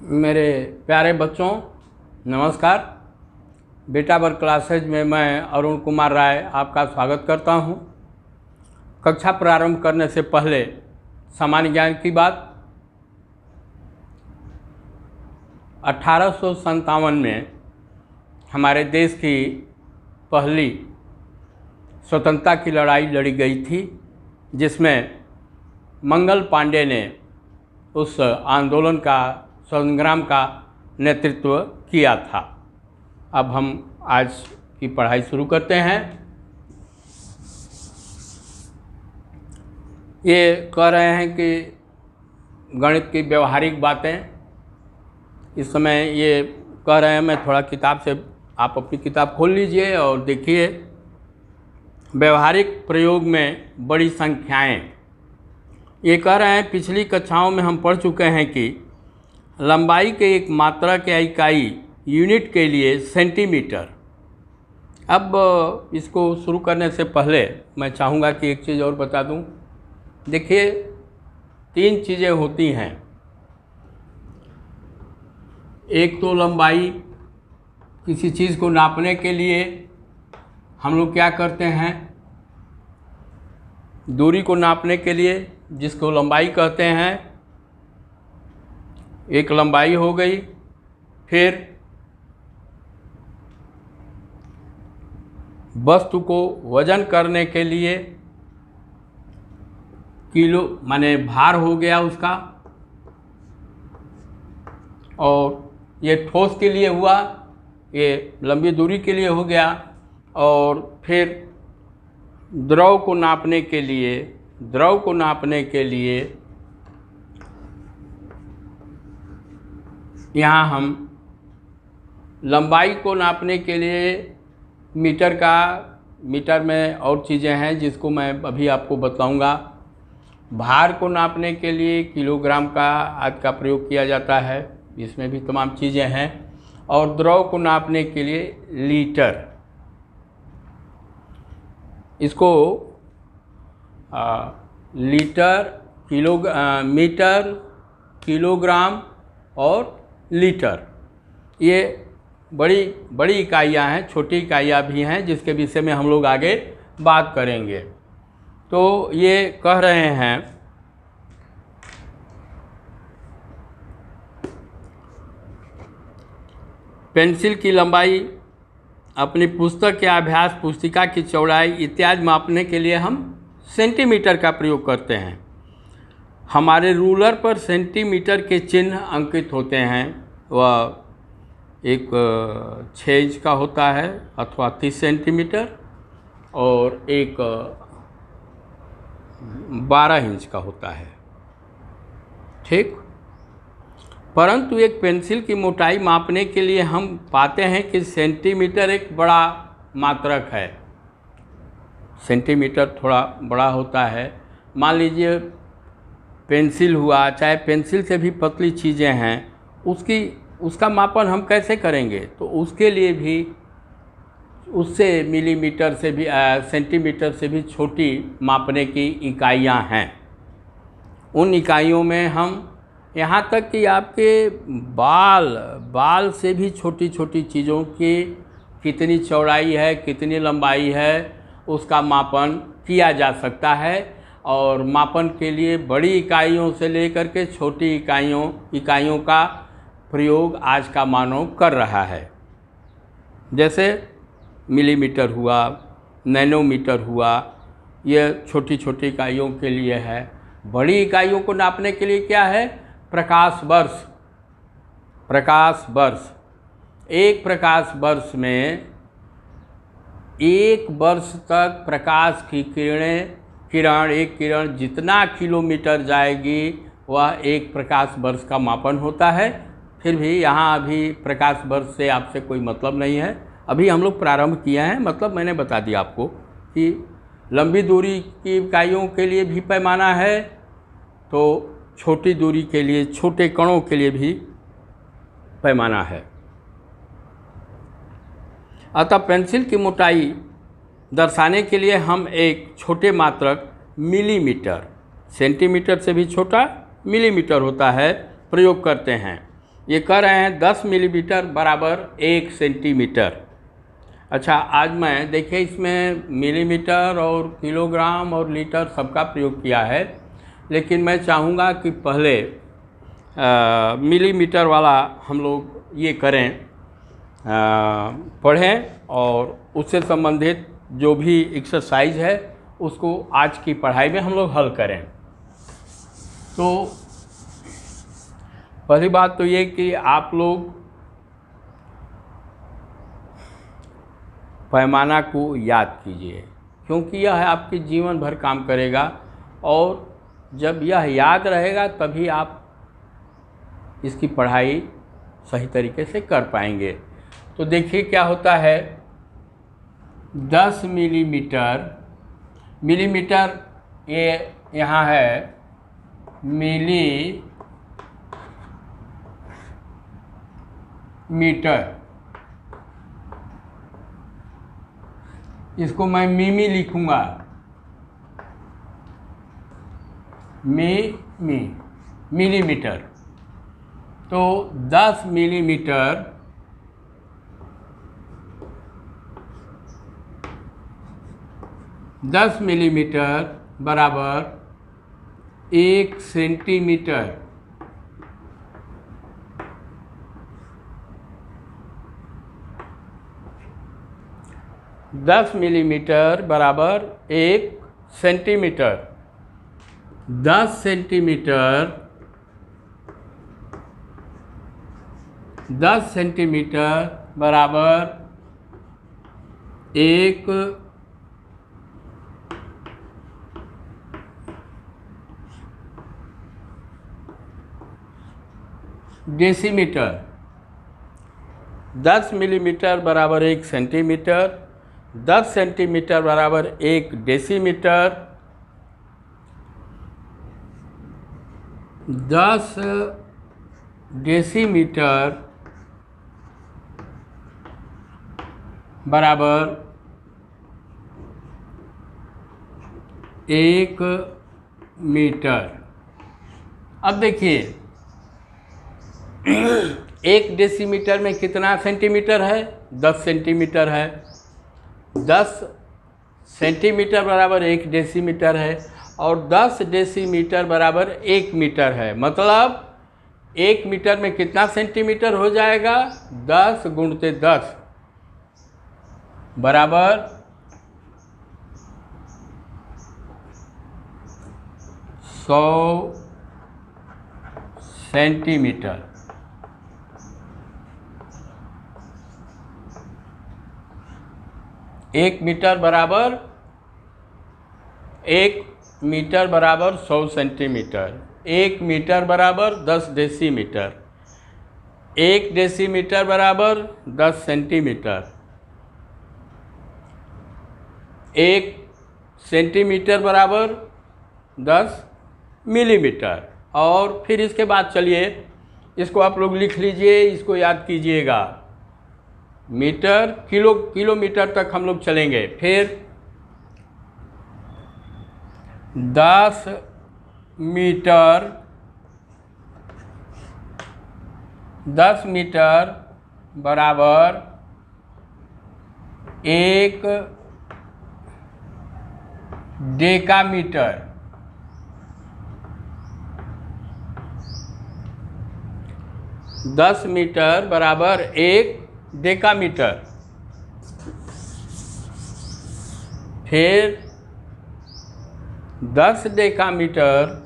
मेरे प्यारे बच्चों, नमस्कार। बेटा वर्ग क्लासेज में मैं अरुण कुमार राय आपका स्वागत करता हूं। कक्षा प्रारंभ करने से पहले सामान्य ज्ञान की बात। 1857 में हमारे देश की पहली स्वतंत्रता की लड़ाई लड़ी गई थी, जिसमें मंगल पांडे ने उस आंदोलन का, संग्राम का नेतृत्व किया था। अब हम आज की पढ़ाई शुरू करते हैं। ये कह रहे हैं कि गणित की व्यवहारिक बातें, इस समय ये कह रहे हैं। मैं थोड़ा किताब से, आप अपनी किताब खोल लीजिए और देखिए। व्यवहारिक प्रयोग में बड़ी संख्याएं, ये कह रहे हैं पिछली कक्षाओं में हम पढ़ चुके हैं कि लंबाई के एक मात्रक या इकाई यूनिट के लिए सेंटीमीटर। अब इसको शुरू करने से पहले मैं चाहूँगा कि एक चीज़ और बता दूँ। देखिए, 3 चीज़ें होती हैं। एक तो लंबाई, किसी चीज़ को नापने के लिए हम लोग क्या करते हैं, दूरी को नापने के लिए जिसको लंबाई कहते हैं, एक लंबाई हो गई। फिर वस्तु को वजन करने के लिए किलो माने भार हो गया उसका, और ये ठोस के लिए हुआ, ये लंबी दूरी के लिए हो गया। और फिर द्रव को नापने के लिए यहाँ हम लंबाई को नापने के लिए मीटर में और चीज़ें हैं जिसको मैं अभी आपको बताऊंगा। भार को नापने के लिए किलोग्राम का आज का प्रयोग किया जाता है, इसमें भी तमाम चीज़ें हैं। और द्रव को नापने के लिए लीटर, इसको लीटर, मीटर, किलोग्राम और लीटर, ये बड़ी इकाइयाँ हैं। छोटी इकाइयाँ भी हैं जिसके विषय में हम लोग आगे बात करेंगे। तो ये कह रहे हैं पेंसिल की लंबाई अपनी पुस्तक या अभ्यास पुस्तिका की चौड़ाई इत्यादि मापने के लिए हम सेंटीमीटर का प्रयोग करते हैं। हमारे रूलर पर सेंटीमीटर के चिन्ह अंकित होते हैं। वह एक 6 इंच का होता है अथवा 30 सेंटीमीटर, और एक 12 इंच का होता है, ठीक। परंतु एक पेंसिल की मोटाई मापने के लिए हम पाते हैं कि सेंटीमीटर एक बड़ा मात्रक है। सेंटीमीटर थोड़ा बड़ा होता है। मान लीजिए पेंसिल हुआ, चाहे पेंसिल से भी पतली चीज़ें हैं, उसका मापन हम कैसे करेंगे? तो उसके लिए भी उससे मिलीमीटर से भी, सेंटीमीटर से भी छोटी मापने की इकाइयां हैं। उन इकाइयों में हम यहाँ तक कि आपके बाल से भी छोटी छोटी चीज़ों की कितनी चौड़ाई है, कितनी लंबाई है, उसका मापन किया जा सकता है। और मापन के लिए बड़ी इकाइयों से लेकर के छोटी इकाइयों का प्रयोग आज का मानव कर रहा है। जैसे मिलीमीटर हुआ, नैनोमीटर हुआ, ये छोटी छोटी इकाइयों के लिए है। बड़ी इकाइयों को नापने के लिए क्या है? प्रकाश वर्ष। एक प्रकाश वर्ष में 1 वर्ष तक प्रकाश की एक किरण जितना किलोमीटर जाएगी वह 1 प्रकाश वर्ष का मापन होता है। फिर भी यहाँ अभी प्रकाश वर्ष से आपसे कोई मतलब नहीं है। अभी हम लोग प्रारंभ किए हैं, मतलब मैंने बता दिया आपको कि लंबी दूरी की इकाइयों के लिए भी पैमाना है, तो छोटी दूरी के लिए, छोटे कणों के लिए भी पैमाना है। अतः पेंसिल की मोटाई दर्शाने के लिए हम एक छोटे मात्रक मिलीमीटर, सेंटीमीटर से भी छोटा मिलीमीटर होता है, प्रयोग करते हैं। ये कह रहे हैं 10 मिलीमीटर बराबर 1 सेंटीमीटर। अच्छा, आज मैं देखिए इसमें मिलीमीटर और किलोग्राम और लीटर सबका प्रयोग किया है, लेकिन मैं चाहूँगा कि पहले मिलीमीटर वाला हम लोग ये करें, पढ़ें और उससे संबंधित जो भी एक्सरसाइज है उसको आज की पढ़ाई में हम लोग हल करें। तो पहली बात तो ये कि आप लोग पैमाना को याद कीजिए, क्योंकि यह आपके जीवन भर काम करेगा और जब यह याद रहेगा तभी आप इसकी पढ़ाई सही तरीके से कर पाएंगे। तो देखिए क्या होता है, 10 मिलीमीटर, मिलीमीटर ये यहाँ है मिलीमीटर, इसको मैं मिमी लिखूँगा, मिलीमीटर। तो 10 मिलीमीटर बराबर 1 सेंटीमीटर। दस मिलीमीटर बराबर 1 सेंटीमीटर। 10 सेंटीमीटर, 10 सेंटीमीटर बराबर 1 डेसीमीटर। 10 मिलीमीटर बराबर 1 सेंटीमीटर, 10 सेंटीमीटर बराबर 1 डेसीमीटर, 10 डेसीमीटर बराबर 1 मीटर। अब देखिए 1 डेसीमीटर में कितना सेंटीमीटर है? 10 सेंटीमीटर है। 10 सेंटीमीटर बराबर 1 डेसीमीटर है और 10 डेसीमीटर बराबर 1 मीटर है। मतलब 1 मीटर में कितना सेंटीमीटर हो जाएगा? 10 गुणित 10 बराबर 100 सेंटीमीटर। 1 मीटर बराबर 1 मीटर बराबर 100 सेंटीमीटर। 1 मीटर बराबर 10 डेसीमीटर। 1 डेसीमीटर बराबर 10 सेंटीमीटर। 1 सेंटीमीटर बराबर 10 मिलीमीटर। और फिर इसके बाद चलिए इसको आप लोग लिख लीजिए, इसको याद कीजिएगा। मीटर, किलोमीटर तक हम लोग चलेंगे। फिर 10 मीटर, 10 मीटर बराबर 1 डेकामीटर। 10 मीटर बराबर 1 डेकामीटर। फिर 10 डेकामीटर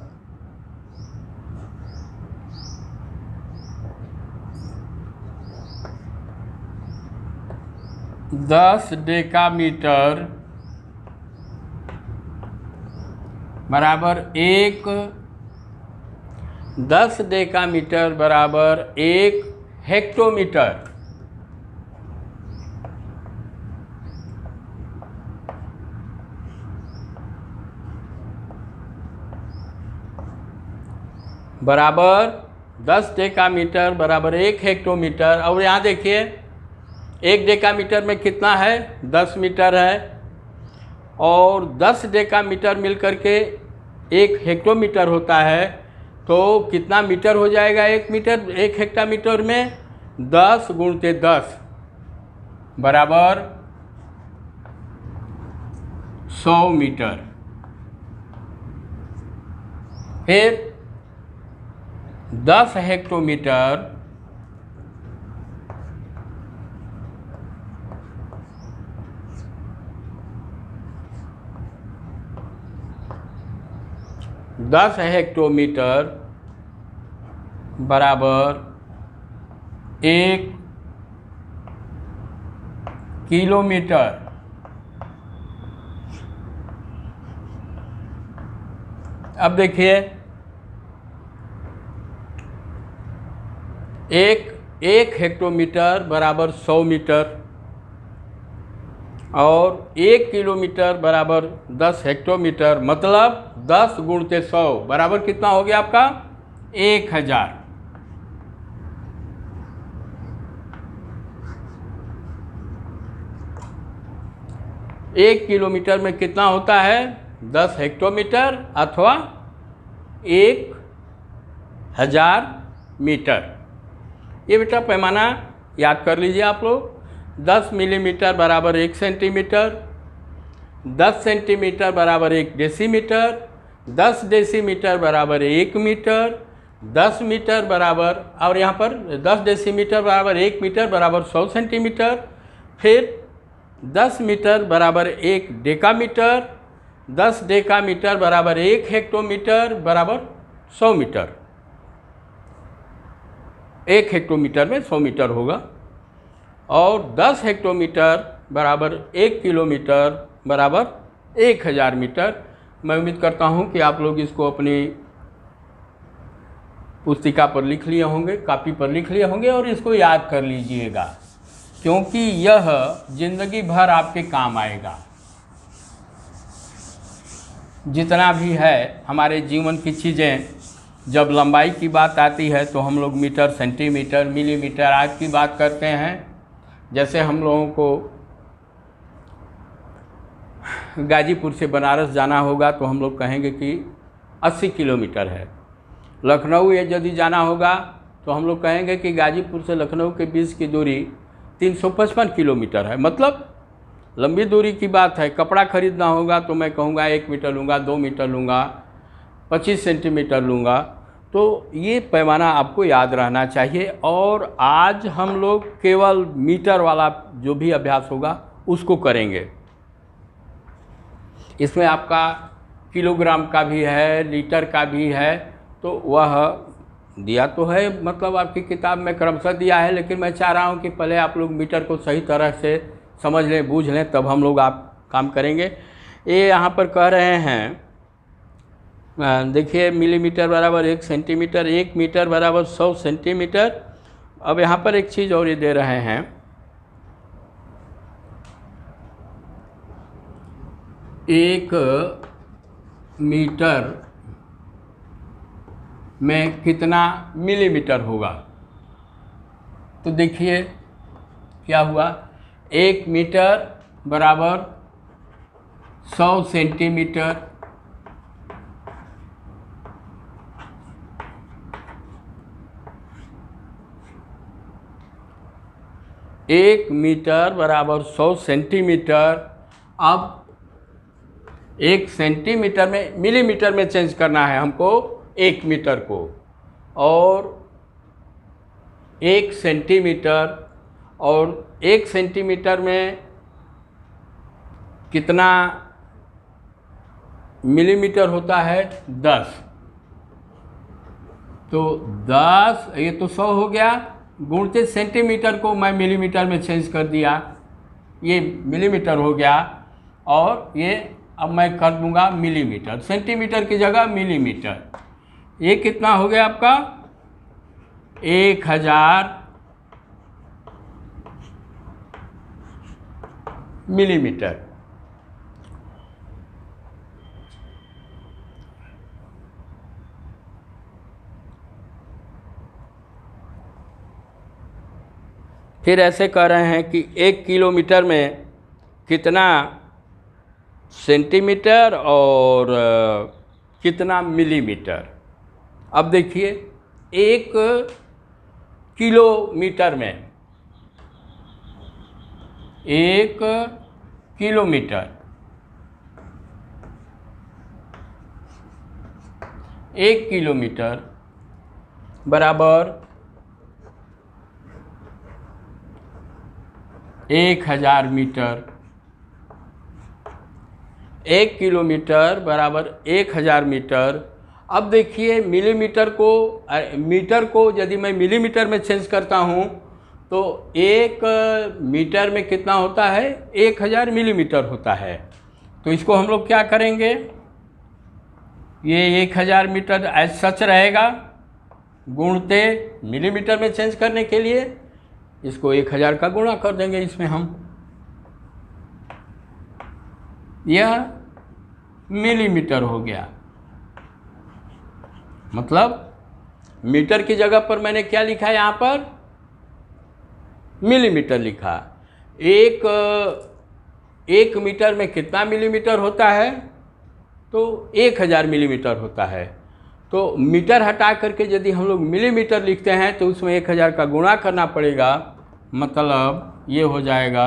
बराबर 1, 10 डेकामीटर बराबर 1 हेक्टोमीटर। बराबर 10 डेकामीटर बराबर 1 हेक्टोमीटर। और यहाँ देखिए 1 डेकामीटर में कितना है? 10 मीटर है और 10 डेकामीटर मिलकर के 1 हेक्टोमीटर होता है। तो कितना मीटर हो जाएगा 1 मीटर, 1 हेक्टामीटर में 10 × 10 बराबर 100 मीटर। फिर 10 हेक्टोमीटर बराबर 1 किलोमीटर। अब देखिए, एक हेक्टोमीटर बराबर 100 मीटर और 1 किलोमीटर बराबर 10 हेक्टोमीटर, मतलब 10 × 100 बराबर कितना हो गया आपका 1000। एक किलोमीटर में कितना होता है 10 हेक्टोमीटर अथवा 1000 मीटर। ये बेटा पैमाना याद कर लीजिए आप लोग। 10 मिलीमीटर बराबर 1 सेंटीमीटर, 10 सेंटीमीटर बराबर 1 डेसीमीटर, 10 डेसीमीटर बराबर 1 मीटर, 10 मीटर बराबर, और यहाँ पर 10 डेसीमीटर बराबर 1 मीटर बराबर 100 सेंटीमीटर, फिर 10 मीटर बराबर 1 डेकामीटर, 10 डेकामीटर बराबर 1 हेक्टोमीटर बराबर 100 मीटर। 1 हेक्टोमीटर में 100 मीटर होगा, और 10 हेक्टोमीटर बराबर 1 किलोमीटर बराबर 1000 मीटर। मैं उम्मीद करता हूँ कि आप लोग इसको अपनी पुस्तिका पर लिख लिए होंगे, कापी पर लिख लिए होंगे, और इसको याद कर लीजिएगा, क्योंकि यह जिंदगी भर आपके काम आएगा। जितना भी है हमारे जीवन की चीज़ें, जब लंबाई की बात आती है तो हम लोग मीटर, सेंटीमीटर, मिलीमीटर आज की बात करते हैं। जैसे हम लोगों को गाजीपुर से बनारस जाना होगा तो हम लोग कहेंगे कि 80 किलोमीटर है। लखनऊ यदि जाना होगा तो हम लोग कहेंगे कि गाजीपुर से लखनऊ के बीच की दूरी 355 किलोमीटर है। मतलब लंबी दूरी की बात है। कपड़ा खरीदना होगा तो मैं कहूँगा 1 मीटर लूँगा, 2 मीटर लूँगा, 25 सेंटीमीटर लूँगा। तो ये पैमाना आपको याद रहना चाहिए। और आज हम लोग केवल मीटर वाला जो भी अभ्यास होगा उसको करेंगे। इसमें आपका किलोग्राम का भी है, लीटर का भी है, तो वह दिया तो है, मतलब आपकी किताब में क्रमशः दिया है, लेकिन मैं चाह रहा हूँ कि पहले आप लोग मीटर को सही तरह से समझ लें, बूझ लें, तब हम लोग आप काम करेंगे। ये यहाँ पर कह रहे हैं, देखिए मिलीमीटर बराबर 1 सेंटीमीटर, 1 मीटर बराबर 100 सेंटीमीटर। अब यहाँ पर एक चीज़ और ये दे रहे हैं, 1 मीटर में कितना मिलीमीटर होगा। तो देखिए क्या हुआ, 1 मीटर बराबर 100 सेंटीमीटर, 1 मीटर बराबर 100 सेंटीमीटर। अब 1 सेंटीमीटर में मिलीमीटर में चेंज करना है हमको 1 मीटर को, और 1 सेंटीमीटर, और 1 सेंटीमीटर में कितना मिलीमीटर होता है 10। तो 10, ये तो 100 हो गया, गुणित सेंटीमीटर को मैं मिलीमीटर में चेंज कर दिया, ये मिलीमीटर हो गया, और ये अब मैं कर दूंगा मिलीमीटर, सेंटीमीटर की जगह मिलीमीटर। ये कितना हो गया आपका 1000 मिलीमीटर। फिर ऐसे कह रहे हैं कि 1 किलोमीटर में कितना सेंटीमीटर और कितना मिलीमीटर। अब देखिए 1 किलोमीटर में 1 किलोमीटर 1 किलोमीटर बराबर 1000 मीटर। 1 किलोमीटर बराबर 1000 मीटर। अब देखिए मिलीमीटर को मीटर को यदि मैं मिलीमीटर में चेंज करता हूँ तो 1 मीटर में कितना होता है, 1000 मिलीमीटर होता है। तो इसको हम लोग क्या करेंगे, ये 1000 मीटर एज सच रहेगा, गुणते मिलीमीटर में चेंज करने के लिए इसको 1000 का गुणा कर देंगे इसमें हम, यह मिलीमीटर हो गया। मतलब मीटर की जगह पर मैंने क्या लिखा है, यहाँ पर मिलीमीटर लिखा। एक मीटर में कितना मिलीमीटर होता है, तो 1000 मिलीमीटर होता है। तो मीटर हटा करके यदि हम लोग मिलीमीटर लिखते हैं तो उसमें 1000 का गुणा करना पड़ेगा। मतलब ये हो जाएगा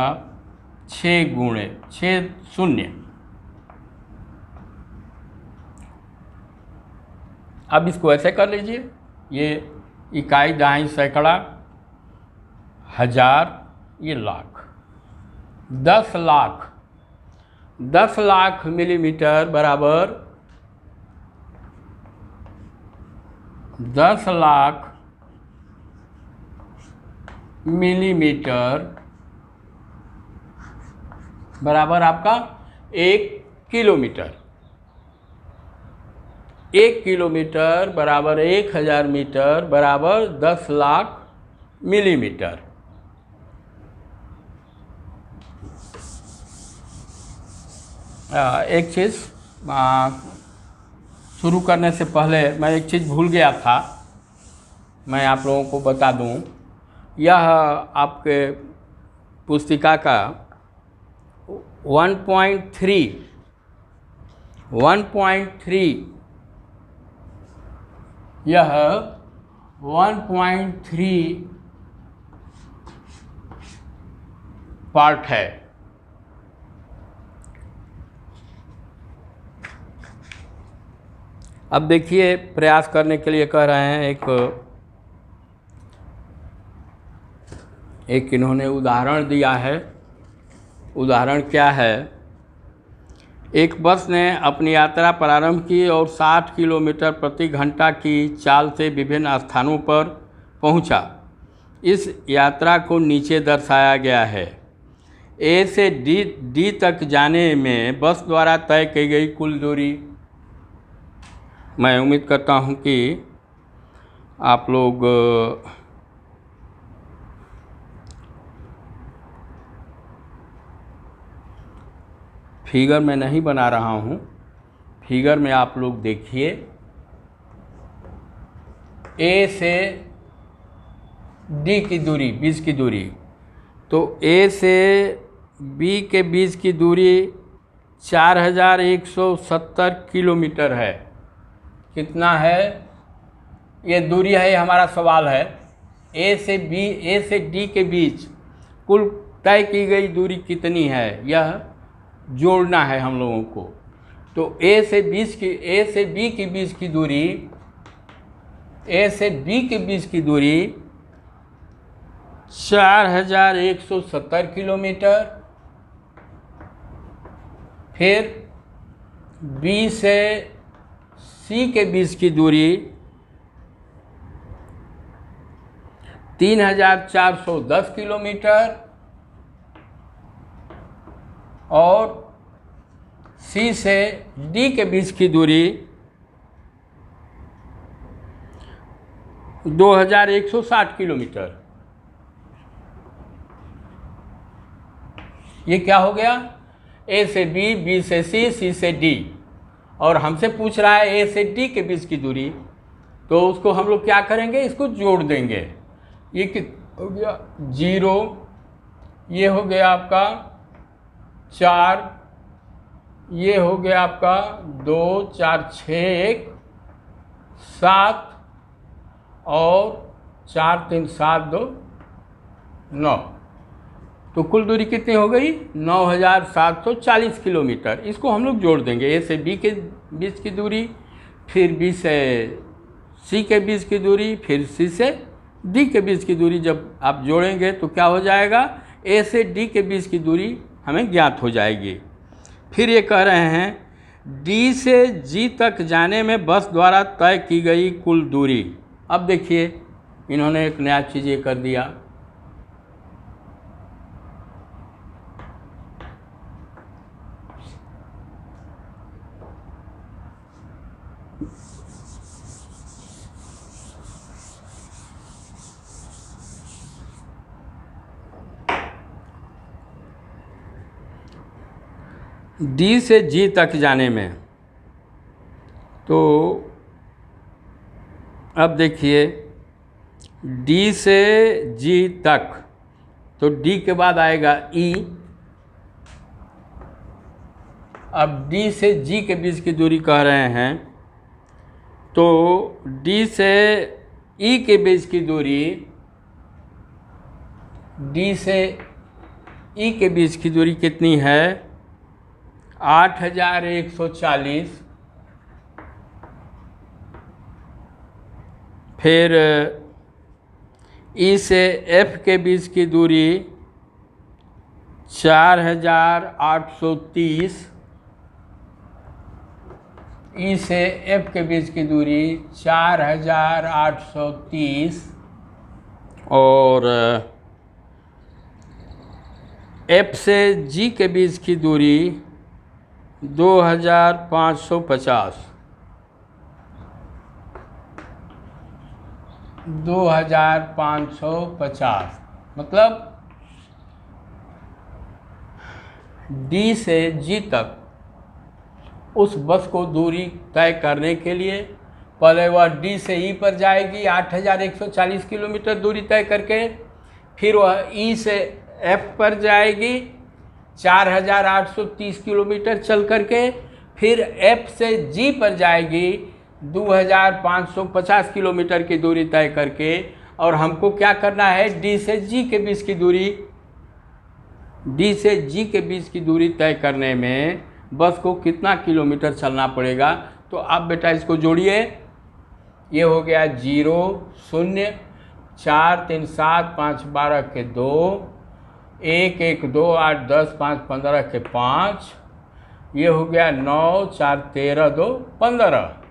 6 गुणे 6 शून्य। अब इसको ऐसे कर लीजिए, ये इकाई दहाई सैकड़ा, हजार, ये लाख, 10 लाख। 10 लाख मिलीमीटर बराबर 10 लाख मिलीमीटर बराबर आपका 1 किलोमीटर। 1 किलोमीटर बराबर 1000 मीटर बराबर 10 लाख मिलीमीटर। एक चीज़ शुरू करने से पहले मैं एक चीज़ भूल गया था, मैं आप लोगों को बता दूं। यह आपके पुस्तिका का 1.3 यह 1.3 पार्ट है। अब देखिए प्रयास करने के लिए कह रहे हैं, एक इन्होंने उदाहरण दिया है। उदाहरण क्या है, एक बस ने अपनी यात्रा प्रारंभ की और 60 किलोमीटर प्रति घंटा की चाल से विभिन्न स्थानों पर पहुंचा। इस यात्रा को नीचे दर्शाया गया है। ए से डी तक जाने में बस द्वारा तय की गई कुल दूरी। मैं उम्मीद करता हूं कि आप लोग फिगर में नहीं बना रहा हूं, फिगर में आप लोग देखिए, ए से डी की दूरी 20 की दूरी, तो ए से बी के बीच की दूरी 4170 किलोमीटर है। कितना है, ये दूरी है, हमारा सवाल है। ए से डी के बीच कुल तय की गई दूरी कितनी है, यह जोड़ना है हम लोगों को। तो ए से बी के बीच की दूरी, ए से बी के बीच की दूरी 4170 किलोमीटर। फिर बी से सी के बीच की दूरी 3410 किलोमीटर और सी से डी के बीच की दूरी 2160 किलोमीटर। ये क्या हो गया, ए से बी, बी से सी, सी से डी, और हमसे पूछ रहा है ए से डी के बीच की दूरी। तो उसको हम लोग क्या करेंगे, इसको जोड़ देंगे। ये कितना हो गया, 0, ये हो गया आपका 4, ये हो गया आपका 2, 4, 6, 1, 7, और 4 3 7 2 9, तो कुल दूरी कितनी हो गई? 9740 किलोमीटर। इसको हम लोग जोड़ देंगे, ए से बी के बीच की दूरी, फिर बी से सी के बीच की दूरी, फिर सी से डी के बीच की दूरी। जब आप जोड़ेंगे तो क्या हो जाएगा? ए से डी के बीच की दूरी हमें ज्ञात हो जाएगी। फिर ये कह रहे हैं डी से जी तक जाने में बस द्वारा तय की गई कुल दूरी। अब देखिए इन्होंने एक नया चीज़ ये कर दिया, डी से जी तक जाने में। तो अब देखिए डी से जी तक, तो डी के बाद आएगा ई। अब डी से जी के बीच की दूरी कह रहे हैं, तो डी से ई के बीच की दूरी, डी से ई के बीच की दूरी कितनी है? 8140। फिर ई से एफ के बीच की दूरी 4830। ई से एफ के बीच की दूरी 4830, और एफ से जी के बीच की दूरी 2550। 2550 मतलब डी से जी तक उस बस को दूरी तय करने के लिए पहले वह डी से ई पर जाएगी 8140 किलोमीटर दूरी तय करके, फिर वह ई से एफ पर जाएगी 4830 किलोमीटर चल करके, फिर एफ से जी पर जाएगी 2550 किलोमीटर की दूरी तय करके। और हमको क्या करना है? डी से जी के बीच की दूरी, डी से जी के बीच की दूरी तय करने में बस को कितना किलोमीटर चलना पड़ेगा? तो आप बेटा इसको जोड़िए। ये हो गया 0 0 4 3 7 5 12 के 2, 1 1 2 8 10 5 15 के 5, ये हो गया 9 4 13 2 15।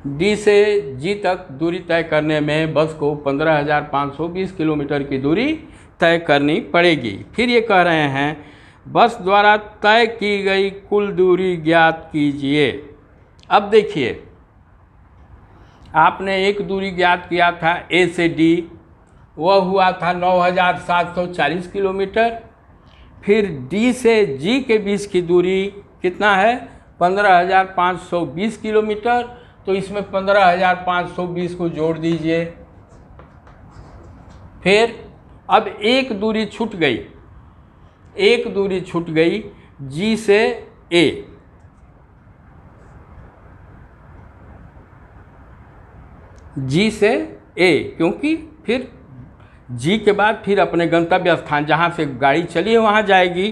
डी से जी तक दूरी तय करने में बस को 15,520 किलोमीटर की दूरी तय करनी पड़ेगी। फिर ये कह रहे हैं बस द्वारा तय की गई कुल दूरी ज्ञात कीजिए। अब देखिए आपने एक दूरी ज्ञात किया था ए से डी, वह हुआ था 9,740 किलोमीटर। फिर डी से जी के बीच की दूरी कितना है? 15,520 किलोमीटर। तो इसमें 15,520 को जोड़ दीजिए। फिर अब एक दूरी छूट गई, एक दूरी छूट गई जी से ए। जी से ए, क्योंकि फिर जी के बाद फिर अपने गंतव्य स्थान जहाँ से गाड़ी चली है वहाँ जाएगी,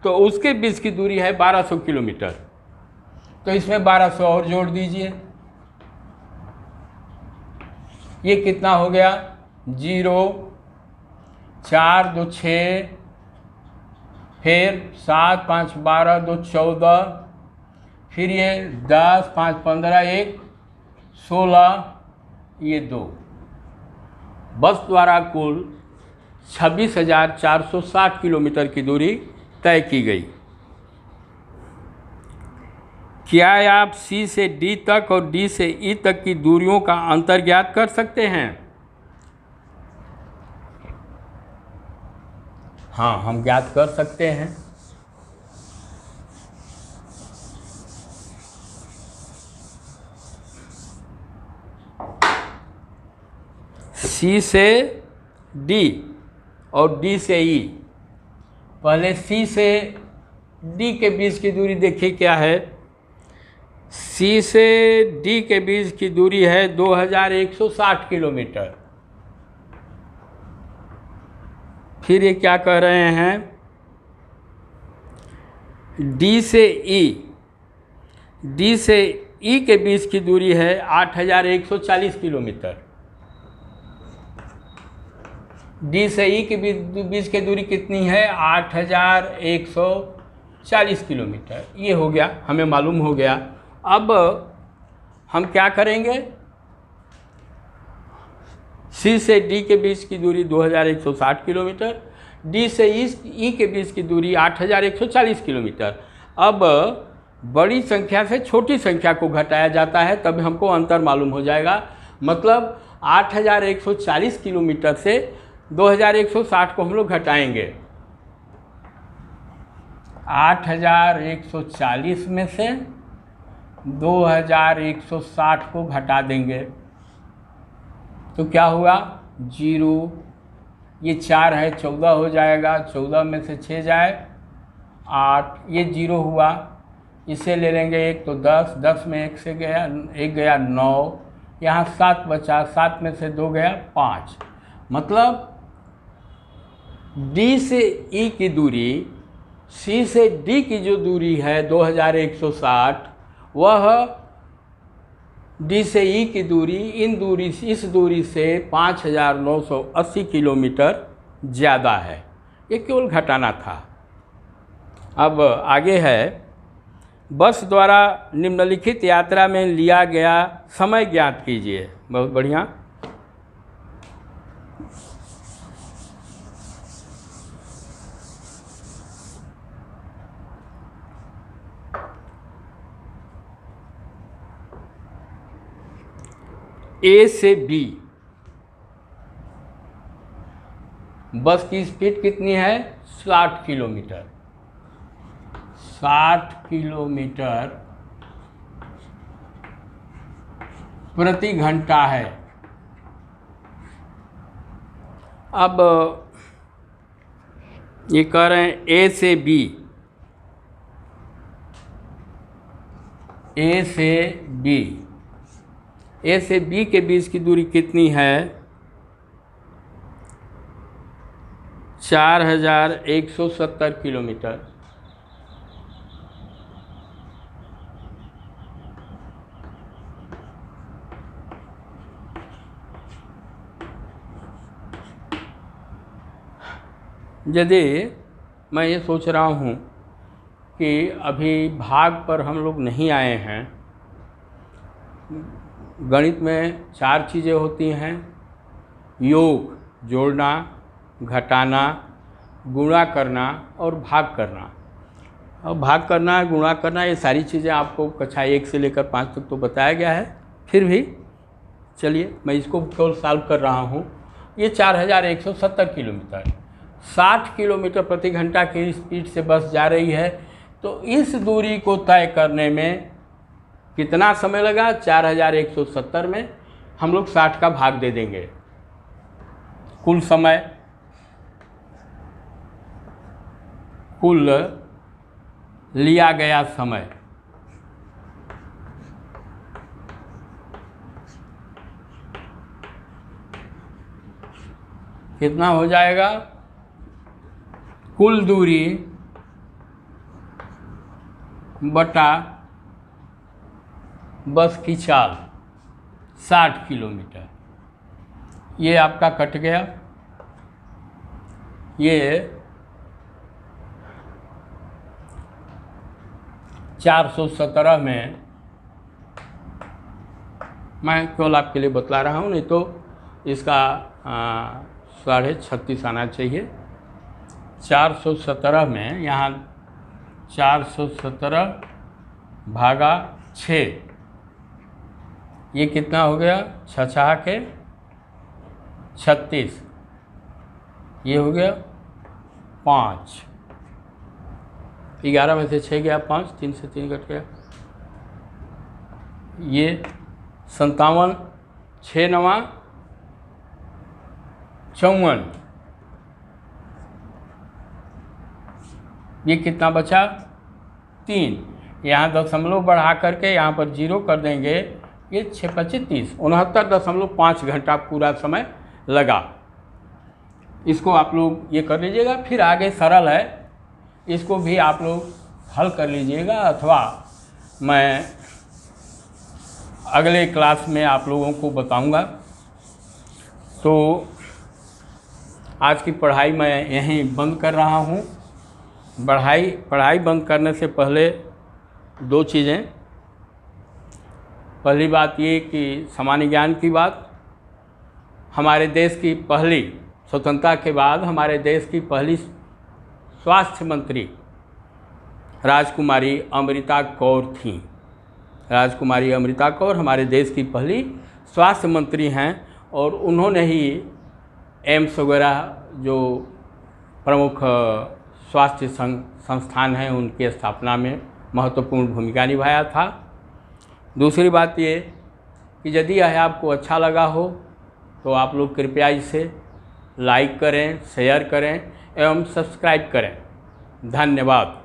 तो उसके बीच की दूरी है 1200 किलोमीटर। तो इसमें 1200 और जोड़ दीजिए। ये कितना हो गया? 0 4 2 6, फिर 7 5 12 2 14, फिर ये 10 5 15 1 16, ये 2। बस द्वारा कुल 26,460 किलोमीटर की दूरी तय की गई। क्या आप सी से डी तक और डी से ई तक की दूरियों का अंतर ज्ञात कर सकते हैं? हाँ, हम ज्ञात कर सकते हैं। सी से डी और डी से ई। पहले सी से डी के बीच की दूरी देखिए क्या है? सी से डी के बीच की दूरी है 2160 किलोमीटर। फिर ये क्या कह रहे हैं, डी से ई के बीच की दूरी है 8140 किलोमीटर। डी से ई के बीच की दूरी कितनी है, 8140 किलोमीटर। ये हो गया, हमें मालूम हो गया। अब हम क्या करेंगे, सी से डी के बीच की दूरी 2160 किलोमीटर, डी से ई के बीच की दूरी 8140 किलोमीटर। अब बड़ी संख्या से छोटी संख्या को घटाया जाता है, तब हमको अंतर मालूम हो जाएगा। मतलब 8140 किलोमीटर से 2160 को हम लोग घटाएंगे। 8140 में से 2160 को घटा देंगे तो क्या हुआ, 0। ये 4 है, 14 हो जाएगा। 14 में से 6 जाए 8, ये 0 हुआ। इसे ले लेंगे 1 तो 10, 10 में 1 से गया, 1 गया 9, यहाँ 7 बचा, 7 में से 2 गया 5। मतलब डी से ई की दूरी, सी से डी की जो दूरी है 2160, वह डी से ई की दूरी इस दूरी से 5980 किलोमीटर ज़्यादा है। ये केवल घटाना था। अब आगे है, बस द्वारा निम्नलिखित यात्रा में लिया गया समय ज्ञात कीजिए। बहुत बढ़िया। ए से बी बस की स्पीड कितनी है, 60 किलोमीटर। 60 किलोमीटर प्रति घंटा है। अब ये कह रहे हैं ए से बी, ए से बी के बीच की दूरी कितनी है, 4170 किलोमीटर। यदि मैं ये सोच रहा हूँ कि अभी भाग पर हम लोग नहीं आए हैं, गणित में 4 चीज़ें होती हैं, योग जोड़ना, घटाना, गुणा करना और भाग करना। और भाग करना, गुणा करना, ये सारी चीज़ें आपको कक्षा 1 से लेकर 5 तक तो बताया गया है। फिर भी चलिए मैं इसको केवल सॉल्व कर रहा हूँ। ये 4170 किलोमीटर, 60 किलोमीटर प्रति घंटा की स्पीड से बस जा रही है। तो इस दूरी को तय करने में कितना समय लगा, 4170 में हम लोग 60 का भाग दे देंगे। कुल समय, कुल लिया गया समय कितना हो जाएगा, कुल दूरी बटा बस की चाल 60 किलोमीटर। ये आपका कट गया। ये 417 में, मैं केवल आपके लिए बतला रहा हूँ, नहीं तो इसका 36.5 आना चाहिए। 417 में यहाँ 417 भागा 6, ये कितना हो गया, 6 के 36, ये हो गया 5। 11 में से 6 गया 5, 3 से 3 कट गया। ये 57, 6 9 54, ये कितना बचा, 3। यहाँ दशमलव बढ़ा करके यहाँ पर 0 कर देंगे, ये 6 25 30 69.5 घंटा पूरा समय लगा। इसको आप लोग ये कर लीजिएगा। फिर आगे सरल है, इसको भी आप लोग हल कर लीजिएगा, अथवा मैं अगले क्लास में आप लोगों को बताऊंगा। तो आज की पढ़ाई मैं यहीं बंद कर रहा हूँ। पढ़ाई बंद करने से पहले 2 चीज़ें। पहली बात ये कि सामान्य ज्ञान की बात, हमारे देश की पहली स्वतंत्रता के बाद हमारे देश की पहली स्वास्थ्य मंत्री राजकुमारी अमृता कौर थीं। राजकुमारी अमृता कौर हमारे देश की पहली स्वास्थ्य मंत्री हैं, और उन्होंने ही एम्स वगैरह जो प्रमुख स्वास्थ्य संस्थान हैं उनकी स्थापना में महत्वपूर्ण भूमिका निभाया था। दूसरी बात ये कि यदि यह आपको अच्छा लगा हो तो आप लोग कृपया इसे लाइक करें, शेयर करें एवं सब्सक्राइब करें। धन्यवाद।